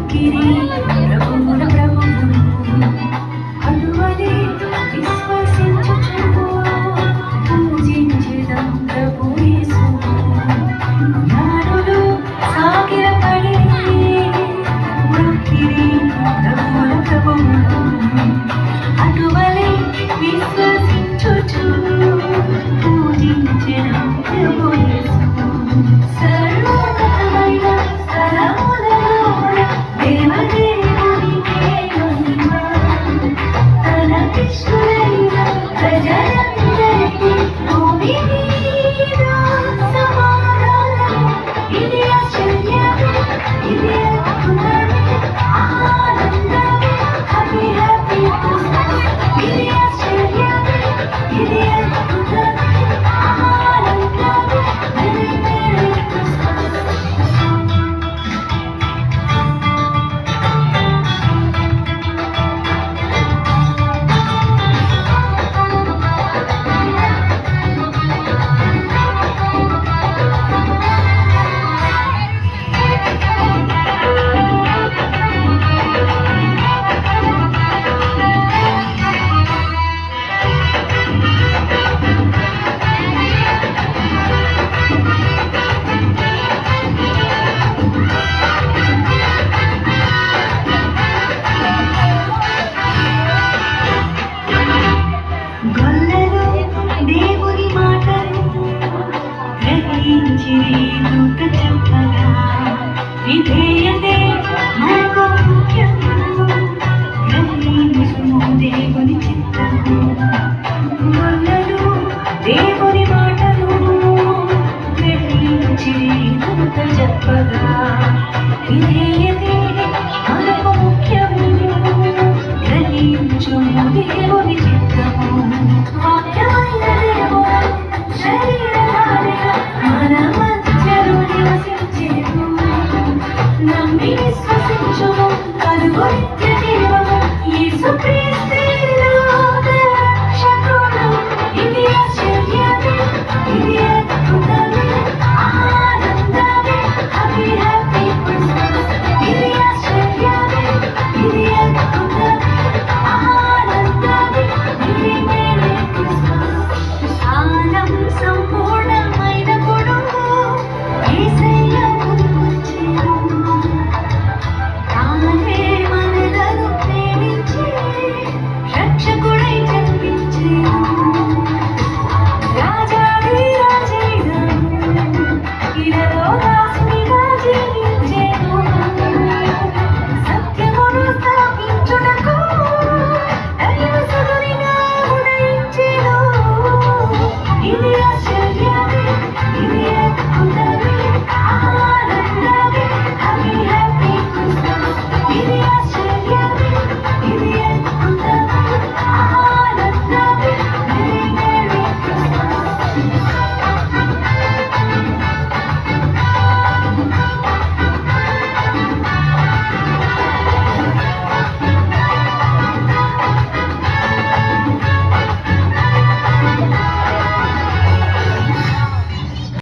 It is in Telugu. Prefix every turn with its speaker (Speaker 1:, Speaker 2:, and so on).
Speaker 1: మొక్కిరి ప్రభువుల ప్రభువు అటువలే విశ్వసించుచు పూజించెదం ప్రభు యేసును. జ్ఞానులు సాగిలపడి మొక్కిరి ప్రభువుల ప్రభువు అటువలే విశ్వసించుచు పూజించెదం ప్రభు యేసును. సర్వోన్నతమైన స్థలములలో దేవదేవునికే మహిమ. తన ఇష్టులైన ప్రజలందరికీ భూమి మీద సమాధానము. ఇది ఆశ్చర్యమే, ఇది అద్భుతమే, ఆనందమే. Happy happy Christmas. ఇది ఆశ్చర్యమే, ఇది అద్భుతమే, ఆనందమే. Merry merry Christmas. గొల్లలు దేవుని మాటలు గ్రహించిరి దూత చెప్పగా. విధేయతే మనకు ముఖ్యము, గ్రహించుము దేవుని చిత్తము. గొల్లలు దేవుని మాటలు గ్రహించిరి దూత చెప్పగా. విధేయతే మనకు ముఖ్యము, గ్రహించుము దేవుని చిత్తము. వాక్యమైన దేవుడు శరీరధారిగా మన మధ్యలో నివసించెను. నమ్మి విశ్వసించుము కలుగు నిత్య జీవము. యేసుక్రీస్తే